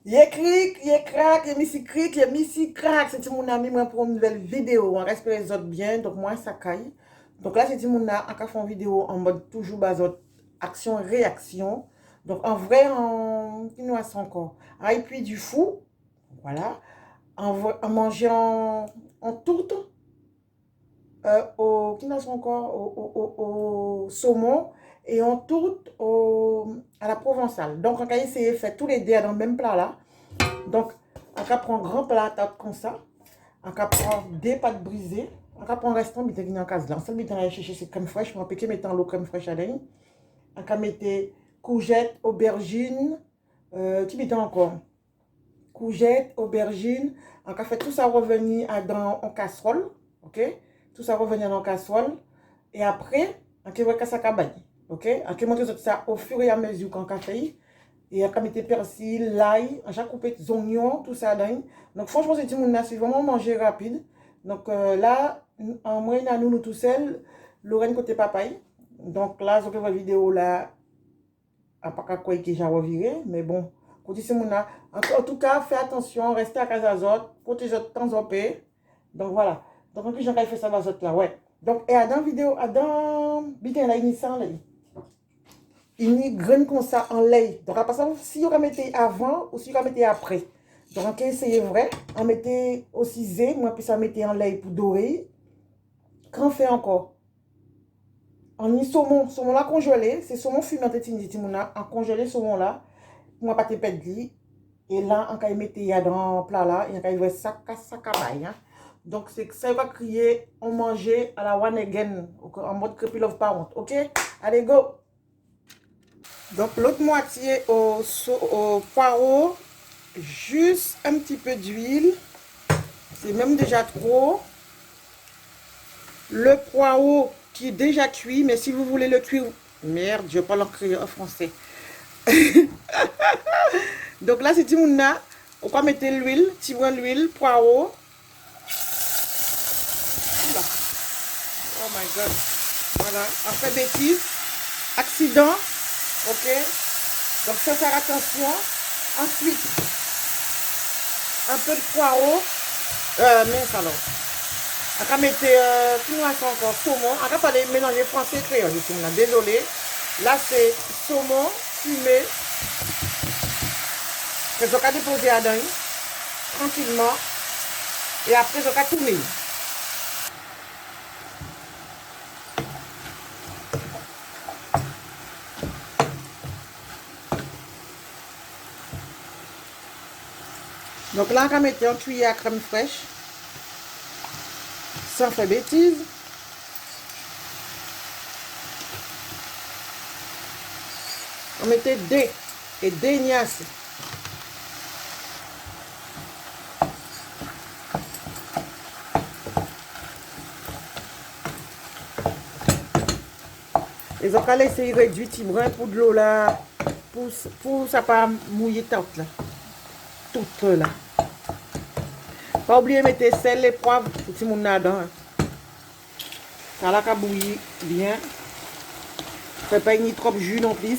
Yé crack, yé missi crack. C'est mon ami moi pour une nouvelle vidéo. On respecte les autres bien, donc moi ça caille. Donc là, c'est mon a encore fait une vidéo en mode toujours basot action-réaction. Donc en vrai, en qui nous reste encore. Ah, et puis du fou, voilà. En mangeant en tourte, au, qui nous reste encore au saumon et en tourte à la provençale. Donc on a essayé de faire tous les deux dans le même plat là. Donc, on va prendre un grand plat comme ça. On va prendre des pâtes brisées. On va prendre un restant de en case là. On va chercher cette crème fraîche. On va mettre l'eau crème fraîche à l'ail. On va mettre courgettes, aubergines. Qui met encore? Courgettes, aubergines. On va faire tout ça revenir dans en casserole. Ok? Tout ça revenir dans la casserole. Et après, on va faire ça cabaye. Ok? On va monter ça au fur et à mesure qu'on va faire. Et après, mettre persil, l'ail, j'ai coupé des oignons, tout ça. Donc, franchement, c'est vraiment manger rapide. Donc, là, en moyenne, nous tout seuls, Lorraine côté papaye. Donc, là, je vais la vidéo là, à pas quoi que j'ai reviré, mais bon, côté c'est mon en tout cas, fais attention, restez à casa autres, protégez de temps en paix. Donc, voilà. Donc, en plus, j'ai fait ça dans autres là, ouais. Donc, et à dans vidéo, à dans, bien là, il y a là il y a graine comme ça en lait. Donc, après ça, si vous mettez avant ou si vous mettez après. Donc, on essayer vrai. On mettait aussi zé. Moi, puis ça mettait en lait pour dorer. Qu'en fait encore? On y saumon. Saumon là congelé. C'est saumon fumé en tête. En congelé saumon là. Moi, pas te perdre. Et là, on mettre dans le plat là. Et on va ça cabaye. Hein. Donc, c'est ça va crier. On mangeait à la one again. En mode creepy love parent. Ok? Allez, go! Donc, l'autre moitié au poireau, juste un petit peu d'huile. C'est même déjà trop. Le poireau qui est déjà cuit, mais si vous voulez le cuire... Merde, je parle en français. Donc là, c'est tout le monde. On va mettre l'huile, l'huile, poireau. Oh my God. Voilà, on fait bêtise. Accident. Ok. Donc, ça, faire attention. Ensuite, un peu de poireau. Mince alors. On va mettre, encore saumon. On va pas mélanger français et créole ici. Désolé. Là, c'est saumon fumé. Que je vais déposer à dedans tranquillement. Et après, je vais tourner. Donc là, on va mettre un cuillère à crème fraîche. Sans faire bêtise. On mettait des et des niasses. Et donc, on va laisser réduire petit brin pour de l'eau là. Pour ça pas mouiller toute là. Toute là. Pas oublier de mettre sel et poivre pour tout le monde là-dedans. Ça là, bouillir bien. Fait pas ni trop jus non plus.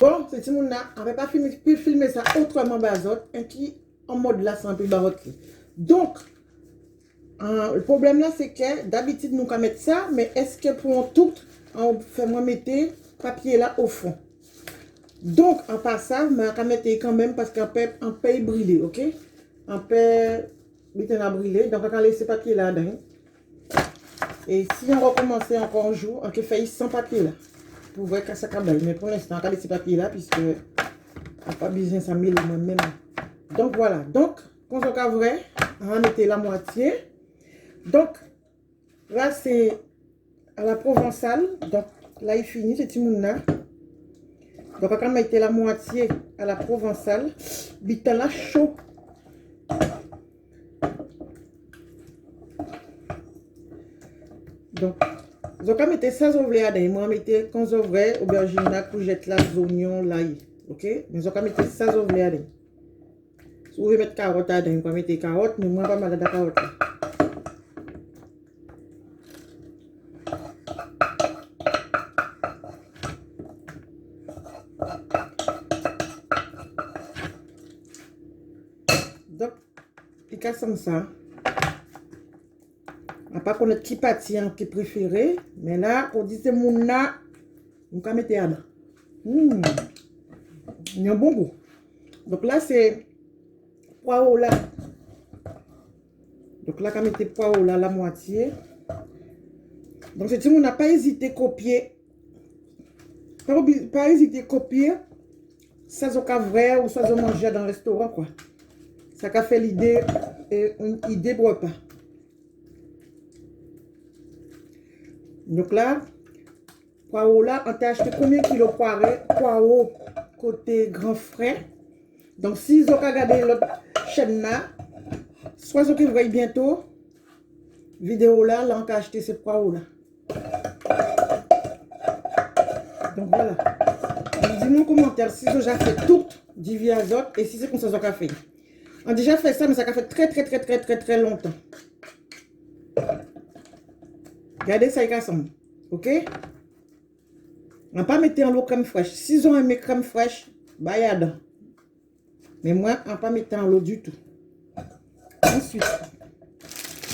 Bon, c'est tout le monde là. On va pas filmer ça autrement basot. Et qui en mode là, sans plus baroque. Donc, le problème là, c'est que d'habitude, nous on mettre ça. Mais est-ce que pour un tout, on fait moi mettre papier là au fond. Donc, en passant, mais on va mettre quand même parce qu'on peut brûler, ok? On peut mettre brûler. Donc, on va laisser papier là dedans. Et si on recommence encore un jour, on peut faire sans papier là. Pour voir que ça cabaye. Mais pour l'instant, on va laisser papier là puisque on n'a pas besoin de ça même. Donc, voilà. Donc, quand on va vrai, on va mettre la moitié. Donc, là, c'est à la provençale. Donc, là, il finit, c'est tout le monde là. Donc, on va mettre la moitié à la provençale. Bitin là chaud. Donc, je vais mettre ça au blé à dedans. Moi, mettre quand je vais aubergine là, courgette là, oignons, l'ail. Ok? Mais je vais mettre ça au blé à dedans. Si vous voulez mettre carotte à dedans, vous pouvez mettre carotte, mais moi, pas mal de carotte là. Donc, il casse comme ça. On va pas connaître qui partie qui préféré. Mais là, on dit c'est mon là. On va mettre à il y a un bon goût. Donc là, c'est poireau là. Donc là, on va mettre poireau là la moitié. Donc, c'est on n'a pas hésité à copier. Pas hésiter à copier. Ça, c'est vrai ou ça, c'est manger dans le restaurant, quoi. Ça a fait l'idée, une idée pour pas. Donc là, poireau là, on t'a acheté combien de kilos poireau côté grand frais. Donc, si vous regardez l'autre chaîne là, soit vous voyez bientôt, vidéo là, on t'a acheté ce poireau là. Donc voilà. Dis-moi en commentaire si vous avez fait tout, divisé à autres, et si c'est comme ça que vous avez fait. On a déjà fait ça, mais ça a fait très longtemps. Regardez ça, il ensemble. Ok? On va pas mettre en l'eau crème fraîche. Si vous aimez crème fraîche, bah, y a dedans. Mais moi, on va pas mettre en l'eau du tout. Ensuite,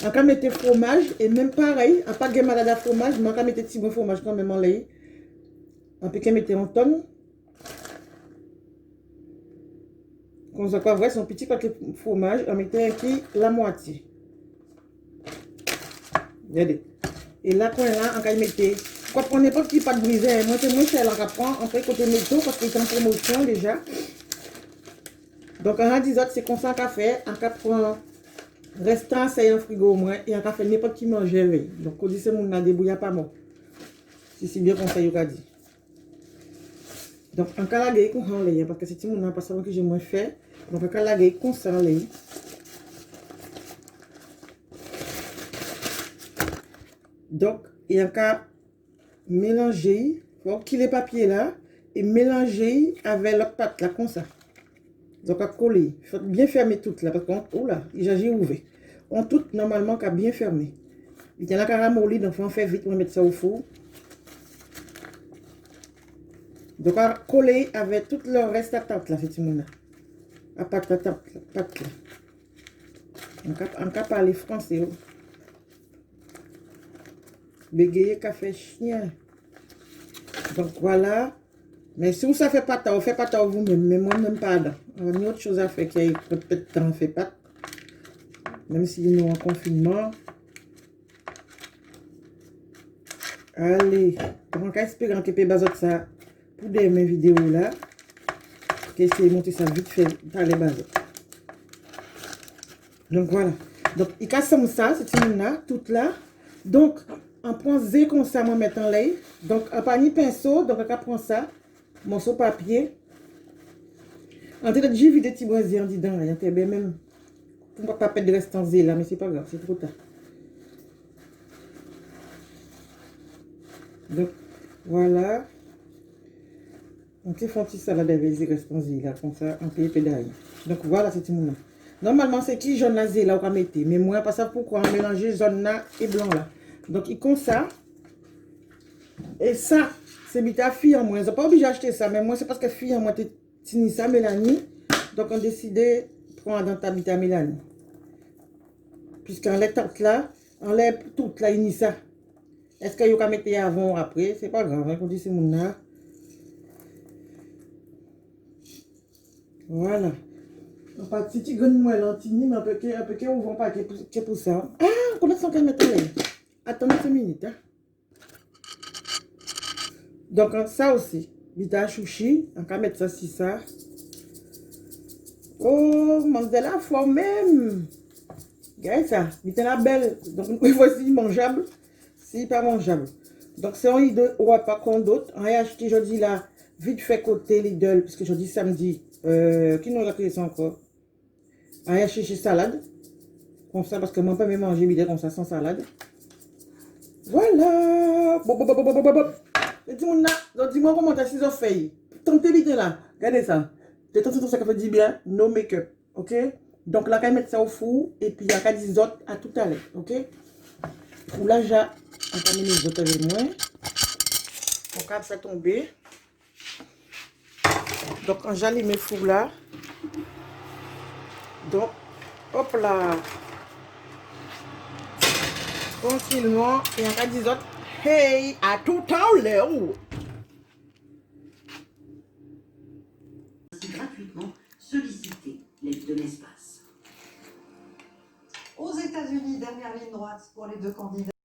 on va mettre fromage. Et même pareil, on va pas mettre malade à fromage, mais on va mettre petit bon fromage quand même en lait. On peut mettre en tonne. Comme ça, quoi, vrai, son petit paquet de fromage, on mettait qui la moitié. Regardez. Et là, quand là, on va mettre. Quand on n'est pas petit pas de brisé, moi, c'est moins cher, on va prendre après côté métaux parce qu'il est en promotion déjà. Donc, on a dit c'est comme ça qu'on fait. On va prendre restant, c'est un frigo au moins. Et on va faire n'importe qui manger. Donc, on dit c'est mon débrouille pas moi. Si c'est bien comme ça, il y a dit. Donc, on va la comme ça, parce que c'est mon n'a pas ça que j'ai moins fait. Donc, on va la comme ça. Donc, il y a qu'à mélanger, faut qu'il les papiers là, et mélanger avec l'autre pâte là, comme ça. Donc, à coller. Il faut bien fermer tout là, parce qu'on, oh là, il s'agit ouvert. On tout normalement qu'à bien fermer. Il y a la caramoli, donc on fait vite, on va mettre ça au four. Donc, à coller avec tout le reste à tarte là, effectivement là. À pâte là. On peut parler français. Oh. Bégayer café chien. Donc voilà. Mais si vous ne faites pas ça, faites pas ça vous-même. Mais moi, même pas. On a une autre chose à faire qui a peut-être temps, fait pas. Même si nous en confinement. Allez. On va espérer que je vais ça pour mes vidéos là. Je vais essayer de monter ça vite fait dans les bases. Donc voilà. Donc il casse comme ça, c'est une là, toute là. Donc on prend Z comme ça, moi mettre en lait. Donc on prend ni pinceau, donc on prend ça, morceau papier. En tête j'ai vidé petit brasier en dedans, il y a même pour pas perdre de reste en Z là, mais c'est pas grave, c'est trop tard. Donc voilà. On fait un petit salade avec les restes en Z là, comme ça, on peut pédaler. Donc voilà, c'est une là. Normalement, c'est qui jaune là, là, on va mettre. Mais moi, pas ça pourquoi on mélanger jaune là et blanc là. Donc, il comme ça. Et ça, c'est ta fille en moi. Ils n'ont pas obligé d'acheter ça. Mais moi, c'est parce que fille en moi, tu tiens ça, Mélanie. Donc, on a décidé de prendre dans ta bita Mélanie. Puisqu'on l'a tarte là, on l'a toute là, il ça. Est-ce que vous mettre avant ou après? C'est pas grave. Hein, on dit c'est mon là. Voilà. Enfin, si tu gagnes moins lentini, mais un peu que on vend pas que pour ça. Ah, comment ça qu'on met là? Attendez 5 minutes. Hein? Donc, ça aussi. Vita chouchi. On va mettre ça si ça. Oh, mangez la fois même. Regardez ça. Vita la belle. Donc, voici mangeable. C'est pas mangeable. Donc, c'est un idée. On va pas qu'on d'autres. On a acheté, je dis là, vite fait côté Lidl, parce que je dis samedi. Qui nous a créé ça encore? On a acheté salade. Comme ça, parce que moi, je ne peux pas manger comme ça sans salade. Voilà. Dis-moi comment tu as 6 feuilles. Tentez vite là. Regardez ça. Tu as tout ça qui fait du bien. No make-up. Ok? Donc là, on va mettre ça au four. Et puis, il y a 10 autres à tout à l'heure. Ok? Pour là, on va mettre les autres avec moi. On va faire tomber. Donc, j'allume mes fours là. Donc, Hop là. Tranquillement. Et en cas des autres, hey, à tout à l'heure. Gratuitement solliciter l'aide de l'espace. Aux États-Unis, dernière ligne droite pour les deux candidats.